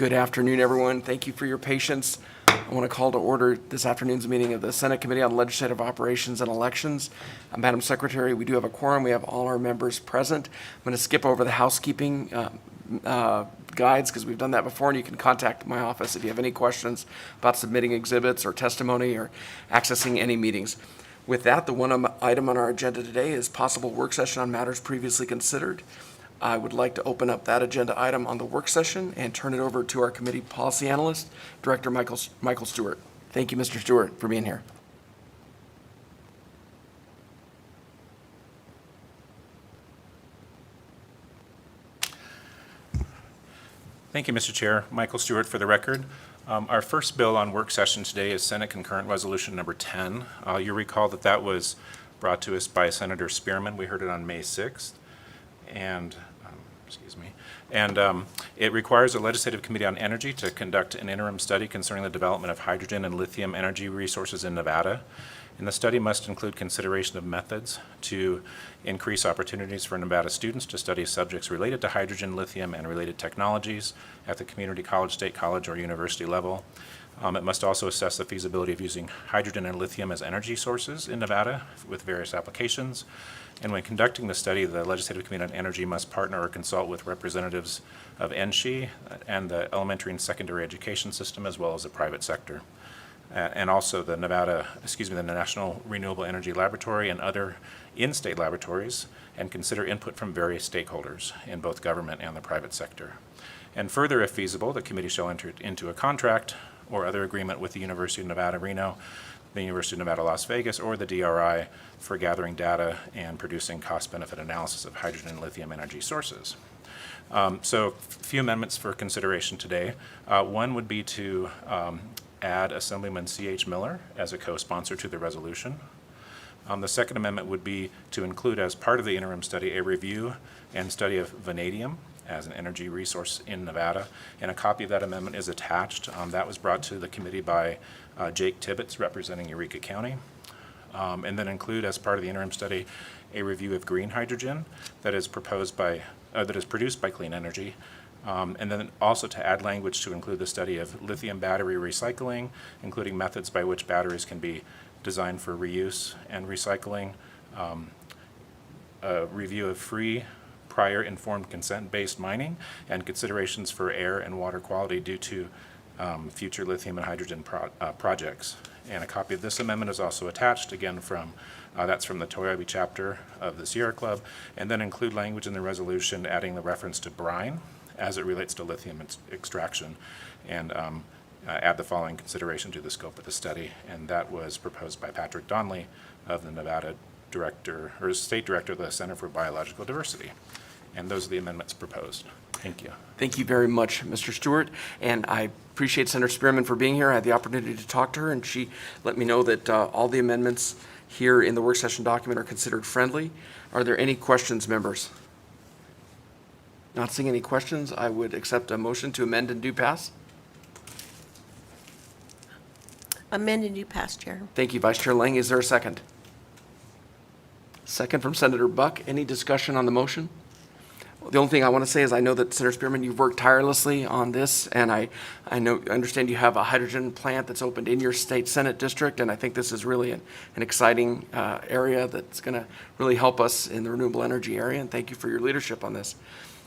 Good afternoon, everyone. Thank you for your patience. I want to call to order this afternoon's meeting of the Senate Committee on Legislative Operations and Elections. Madam Secretary, we do have a quorum. We have all our members present. I'm going to skip over the housekeeping guides because we've done that before, and you can contact my office if you have any questions about submitting exhibits or testimony or accessing any meetings. With that, the one item on our agenda today is possible work session on matters previously considered. I would like to open up that agenda item on the work session and turn it over to our committee policy analyst, Director Michael Stewart. Thank you, Mr. Stewart, for being here. Thank you, Mr. Chair. Michael Stewart for the record. Our first bill on work session today is Senate Concurrent Resolution number 10. You recall that was brought to us by Senator Spearman. We heard it on May 6th. And it requires a Legislative Committee on Energy to conduct an interim study concerning the development of hydrogen and lithium energy resources in Nevada. And the study must include consideration of methods to increase opportunities for Nevada students to study subjects related to hydrogen, lithium, and related technologies at the community college, state college, or university level. It must also assess the feasibility of using hydrogen and lithium as energy sources in Nevada with various applications. And when conducting the study, the Legislative Committee on Energy must partner or consult with representatives of NSHE and the elementary and secondary education system, as well as the private sector. And also the the National Renewable Energy Laboratory and other in-state laboratories, and consider input from various stakeholders in both government and the private sector. And further, if feasible, the committee shall enter into a contract or other agreement with the University of Nevada, Reno, the University of Nevada, Las Vegas, or the DRI for gathering data and producing cost-benefit analysis of hydrogen and lithium energy sources. So a few amendments for consideration today. One would be to add Assemblyman C.H. Miller as a co-sponsor to the resolution. The second amendment would be to include as part of the interim study a review and study of vanadium as an energy resource in Nevada, and a copy of that amendment is attached. That was brought to the committee by Jake Tibbetts, representing Eureka County. And then include as part of the interim study a review of green hydrogen that is produced by Clean Energy, and then also to add language to include the study of lithium battery recycling, including methods by which batteries can be designed for reuse and recycling, a review of free prior informed consent-based mining, and considerations for air and water quality due to future lithium and hydrogen projects. And a copy of this amendment is also attached, again that's from the Toyabe chapter of the Sierra Club, and then include language in the resolution adding the reference to brine as it relates to lithium extraction, and add the following consideration to the scope of the study, and that was proposed by Patrick Donnelly of the Nevada State Director of the Center for Biological Diversity. And those are the amendments proposed. Thank you. Thank you very much, Mr. Stewart. And I appreciate Senator Spearman for being here. I had the opportunity to talk to her, and she let me know that all the amendments here in the work session document are considered friendly. Are there any questions, members? Not seeing any questions, I would accept a motion to amend and do pass. Amend and do pass, Chair. Thank you, Vice Chair Lang. Is there a second? Second from Senator Buck. Any discussion on the motion? The only thing I want to say is I know that, Senator Spearman, you've worked tirelessly on this, and I understand you have a hydrogen plant that's opened in your state Senate district, and I think this is really an exciting area that's going to really help us in the renewable energy area, and thank you for your leadership on this.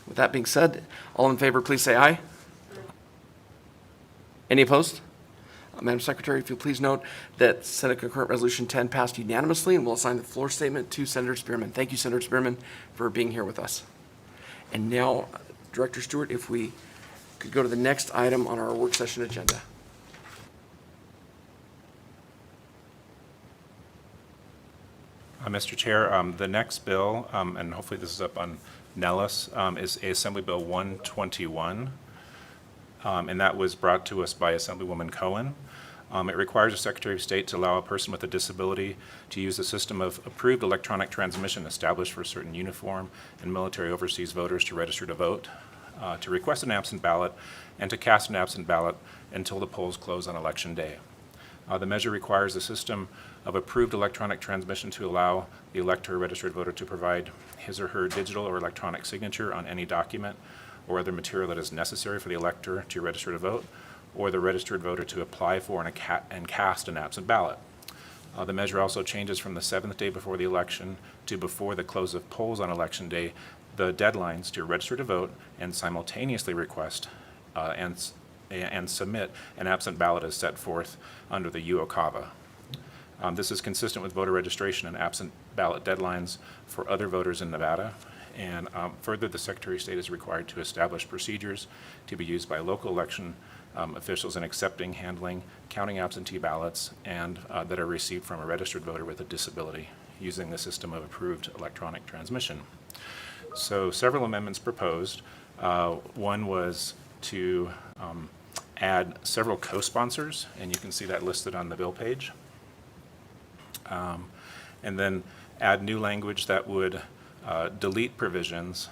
With that being said, all in favor, please say aye. Any opposed? Madam Secretary, if you'll please note that Senate Concurrent Resolution 10 passed unanimously, and we'll assign the floor statement to Senator Spearman. Thank you, Senator Spearman, for being here with us. And now, Director Stewart, if we could go to the next item on our work session agenda. Mr. Chair, the next bill, and hopefully this is up on Nellis, is Assembly Bill 121, and that was brought to us by Assemblywoman Cohen. It requires the Secretary of State to allow a person with a disability to use the system of approved electronic transmission established for certain uniform and military overseas voters to register to vote, to request an absent ballot, and to cast an absent ballot until the polls close on Election Day. The measure requires a system of approved electronic transmission to allow the elector or registered voter to provide his or her digital or electronic signature on any document or other material that is necessary for the elector to register to vote, or the registered voter to apply for and cast an absent ballot. The measure also changes from the 7th day before the election to before the close of polls on election day, the deadlines to register to vote and simultaneously request and submit an absent ballot as set forth under the UOCAVA. This is consistent with voter registration and absent ballot deadlines for other voters in Nevada. And further, the Secretary of State is required to establish procedures to be used by local election officials in accepting, handling, counting absentee ballots and that are received from a registered voter with a disability using the system of approved electronic transmission. So several amendments proposed. One was to add several co-sponsors, and you can see that listed on the bill page. And then add new language that would delete provisions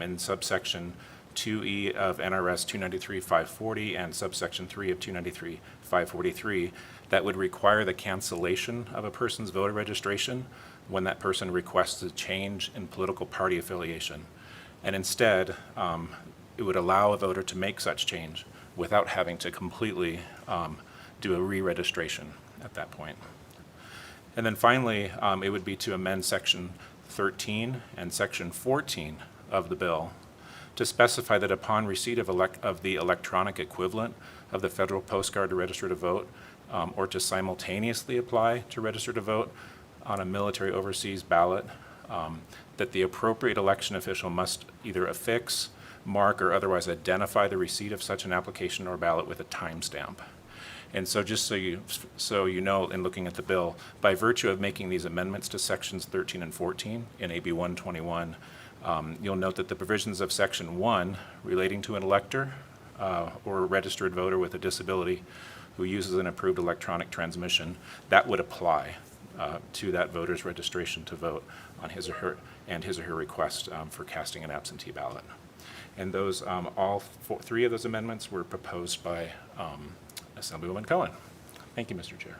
in subsection 2E of NRS 293-540 and subsection 3 of 293-543 that would require the cancellation of a person's voter registration when that person requests a change in political party affiliation. And instead, it would allow a voter to make such change without having to completely do a re-registration at that point. And then finally, it would be to amend section 13 and section 14 of the bill to specify that upon receipt of the electronic equivalent of the federal postcard to register to vote, or to simultaneously apply to register to vote on a military overseas ballot, that the appropriate election official must either affix, mark, or otherwise identify the receipt of such an application or ballot with a timestamp. And so just so you know, in looking at the bill, by virtue of making these amendments to sections 13 and 14 in AB 121, you'll note that the provisions of section 1 relating to an elector or a registered voter with a disability who uses an approved electronic transmission, that would apply to that voter's registration to vote on his or her request for casting an absentee ballot. And those, three of those amendments were proposed by Assemblywoman Cohen. Thank you, Mr. Chair.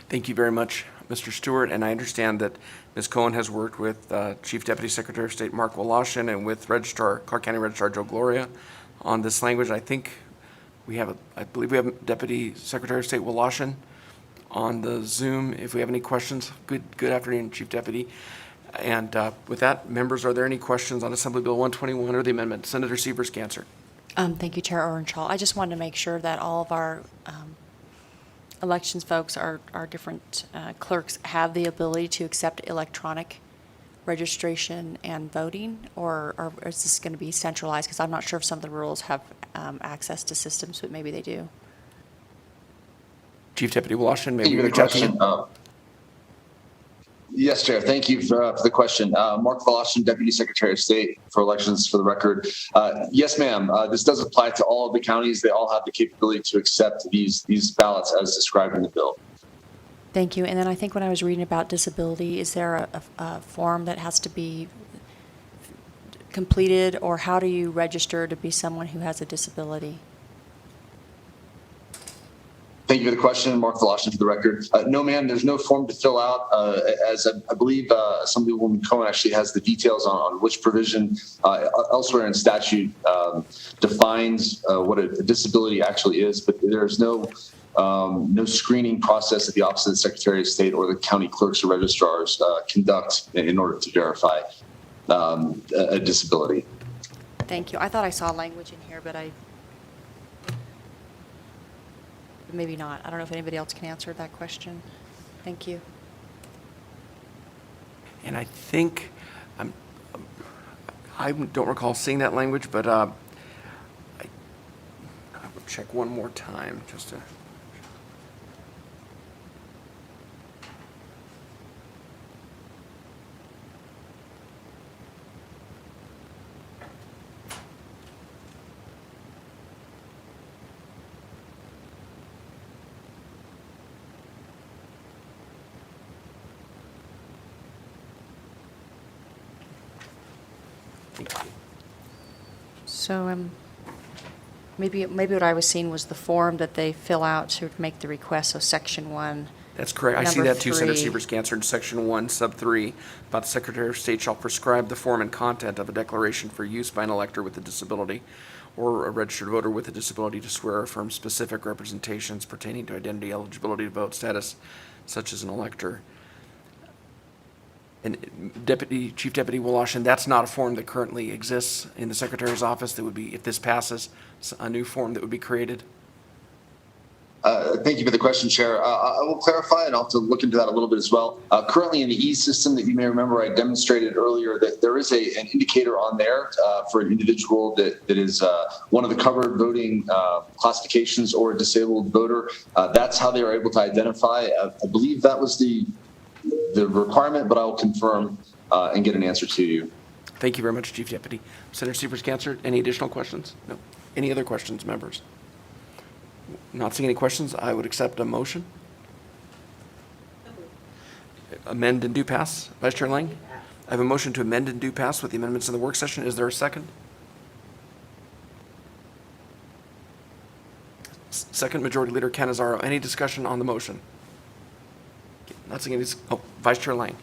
Thank you very much, Mr. Stewart. And I understand that Ms. Cohen has worked with Chief Deputy Secretary of State Mark Woloshyn and with Clark County Registrar Joe Gloria on this language. I believe we have Deputy Secretary of State Woloshyn on the Zoom. If we have any questions, good afternoon, Chief Deputy. And with that, members, are there any questions on Assembly Bill 121 or the amendment? Senator Sievers-Ganser. Thank you, Chair Orenshaw. I just wanted to make sure that all of our elections folks, our different clerks, have the ability to accept electronic registration and voting, or is this going to be centralized? Because I'm not sure if some of the rules have access to systems, but maybe they do. Chief Deputy Woloshyn, maybe Thank you for the reach out to question. you. Yes, Chair. Thank you for the question. Mark Woloshyn, Deputy Secretary of State for Elections, for the record. Yes, ma'am. This does apply to all of the counties. They all have the capability to accept these ballots as described in the bill. Thank you. And then I think when I was reading about disability, is there a form that has to be completed, or how do you register to be someone who has a disability? Thank you for the question, Mark Woloshyn, for the record. No, ma'am, there's no form to fill out. As I believe Assemblywoman Cohen actually has the details on which provision elsewhere in statute defines what a disability actually is, but there's no screening process that the Office of the Secretary of State or the county clerks or registrars conduct in order to verify a disability. Thank you. I thought I saw language in here, but maybe not. I don't know if anybody else can answer that question. Thank you. And I think, I don't recall seeing that language, but I will check one more time just to. So maybe what I was seeing was the form that they fill out to make the request. So section 1 That's correct. I see Number that too, Senator 3. Seaver's answer in section 1, sub 3, about the Secretary of State shall prescribe the form and content of a declaration for use by an elector with a disability or a registered voter with a disability to swear or affirm specific representations pertaining to identity, eligibility to vote, status, such as an elector. And Chief Deputy Woloshyn, that's not a form that currently exists in the Secretary's office. That would be, if this passes, a new form that would be created. Thank you for the question, Chair. I will clarify, and I'll have to look into that a little bit as well. Currently in the E system that you may remember I demonstrated earlier, that there is an indicator on there for an individual that is one of the covered voting classifications or a disabled voter. That's how they are able to identify. I believe that was the requirement, but I will confirm and get an answer to you. Thank you very much, Chief Deputy. Senator Seaver's answered. Any additional questions? No. Any other questions, members? Not seeing any questions, I would accept a motion. Amend and do pass. Vice Chair Lang? I have a motion to amend and do pass with the amendments in the work session. Is there a second? Second, Majority Leader Canizaro. Any discussion on the motion? Not seeing any. Vice Chair Lang.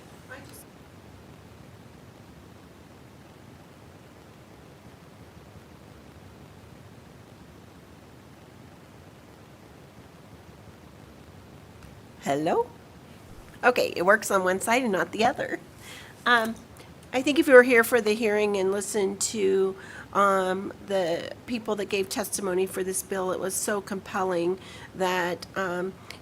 Hello? Okay, it works on one side and not the other. I think if you were here for the hearing and listened to the people that gave testimony for this bill, it was so compelling that,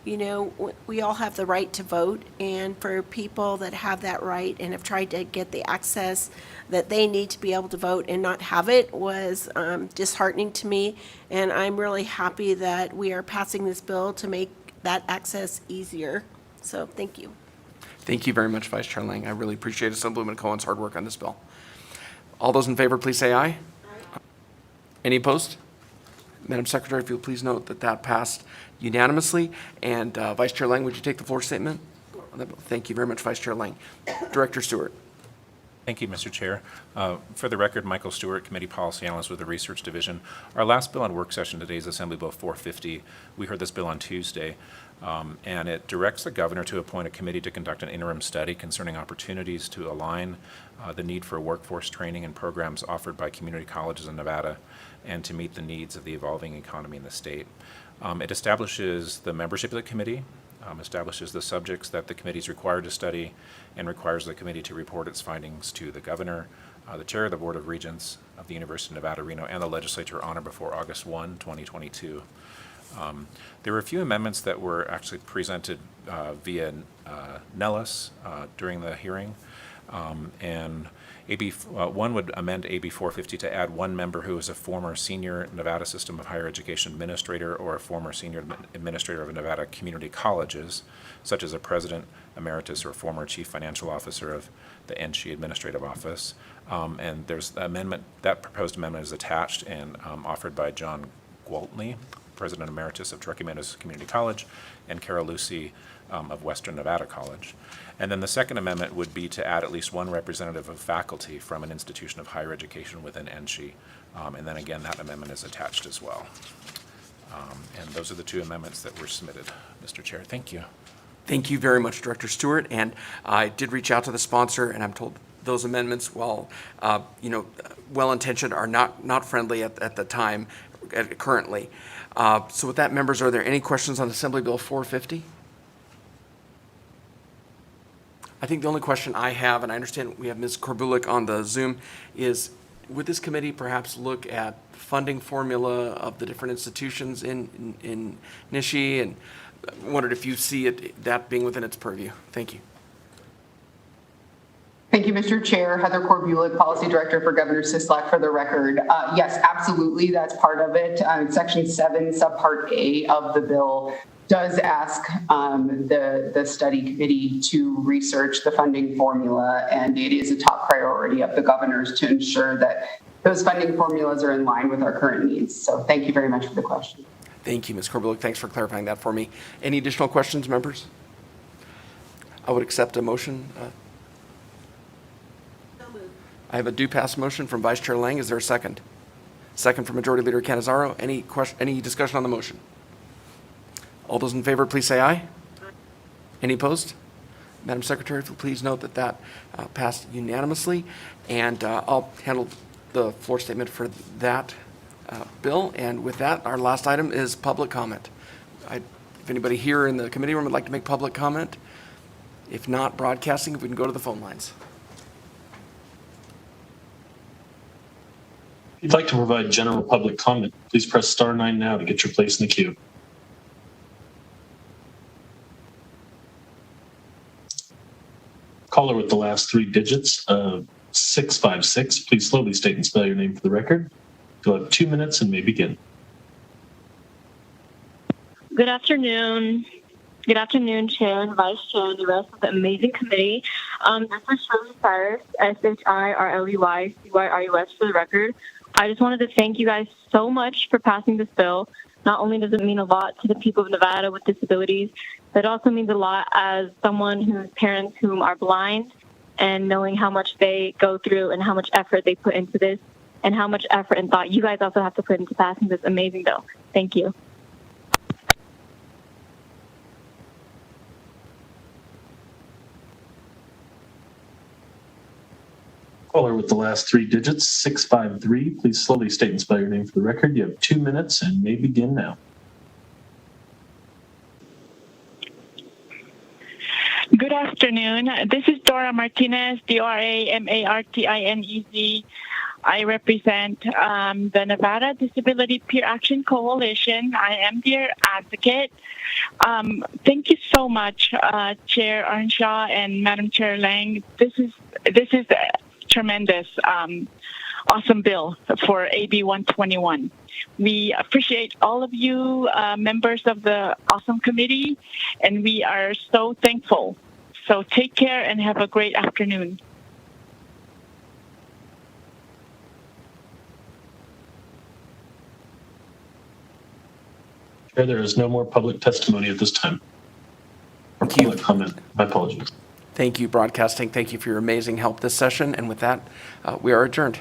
we all have the right to vote, and for people that have that right and have tried to get the access that they need to be able to vote and not have it was disheartening to me. And I'm really happy that we are passing this bill to make that access easier. So thank you. Thank you very much, Vice Chair Lang. I really appreciate Assemblywoman Cohen's hard work on this bill. All those in favor, please say aye. Aye. Any opposed? Madam Secretary, if you'll please note that that passed unanimously. And Vice Chair Lang, would you take the floor statement? Thank you very much, Vice Chair Lang. Director Stewart. Thank you, Mr. Chair. For the record, Michael Stewart, Committee Policy Analyst with the Research Division. Our last bill on work session today is Assembly Bill 450. We heard this bill on Tuesday, and it directs the governor to appoint a committee to conduct an interim study concerning opportunities to align the need for workforce training and programs offered by community colleges in Nevada and to meet the needs of the evolving economy in the state. It establishes the membership of the committee, establishes the subjects that the committee is required to study, and requires the committee to report its findings to the governor, the chair of the Board of Regents of the University of Nevada, Reno, and the legislature on or before August 1, 2022. There were a few amendments that were actually presented via Nellis during the hearing, and AB 1 would amend AB 450 to add one member who is a former senior Nevada System of Higher Education administrator or a former senior administrator of Nevada community colleges, such as a president emeritus or former chief financial officer of the NSHE Administrative Office. And there's the amendment, that proposed amendment is attached and offered by John Gwaltney, president emeritus of Truckee Meadows Community College, and Carol Lucy of Western Nevada College. And then the second amendment would be to add at least one representative of faculty from an institution of higher education within NSHE. And then again, that amendment is attached as well. And those are the two amendments that were submitted, Mr. Chair. Thank you. Thank you very much, Director Stewart. And I did reach out to the sponsor, and I'm told those amendments, while well-intentioned, are not friendly at the time currently. So with that, members, are there any questions on Assembly Bill 450? I think the only question I have, and I understand we have Ms. Korbulik on the Zoom, is would this committee perhaps look at funding formula of the different institutions in NSHE, and wondered if you see that being within its purview? Thank you. Thank you, Mr. Chair. Heather Korbulik, Policy Director for Governor Sisolak, for the record. Yes, absolutely, that's part of it. Section 7, Subpart A of the bill does ask the study committee to research the funding formula, and it is a top priority of the governors to ensure that those funding formulas are in line with our current needs. So thank you very much for the question. Thank you, Ms. Korbulik. Thanks for clarifying that for me. Any additional questions, members? I would accept a motion. I have a do pass motion from Vice Chair Lang. Is there a second? Second from Majority Leader Canizaro. Any discussion on the motion? All those in favor, please say aye. Any opposed? Madam Secretary, if you'll please note that that passed unanimously, and I'll handle the floor statement for that bill. And with that, our last item is public comment. If anybody here in the committee room would like to make public comment, if not broadcasting, if we can go to the phone lines. If you'd like to provide general public comment, please press *9 now to get your place in the queue. Caller with the last 3 digits of 656, please slowly state and spell your name for the record. You'll have 2 minutes and may begin. Good afternoon. Good afternoon, Chair and Vice Chair and the rest of the amazing committee. This is Shirley Cyrus, SHIRLEYCYRUS for the record. I just wanted to thank you guys so much for passing this bill. Not only does it mean a lot to the people of Nevada with disabilities, but it also means a lot as someone whose parents whom are blind, and knowing how much they go through and how much effort they put into this and how much effort and thought you guys also have to put into passing this amazing bill. Thank you. Caller with the last 3 digits, 653, please slowly state and spell your name for the record. You have 2 minutes and may begin now. Good afternoon. This is Dora Martinez, DORA-MARTINEZ. I represent the Nevada Disability Peer Action Coalition. I am their advocate. Thank you so much, Chair Earnshaw and Madam Chair Lang. This is a tremendous, awesome bill for AB 121. We appreciate all of you members of the awesome committee, and we are so thankful. So take care and have a great afternoon. Chair, there is no more public testimony at this time. Or Thank you. public comment. My apologies. Thank you, broadcasting. Thank you for your amazing help this session. And with that, we are adjourned.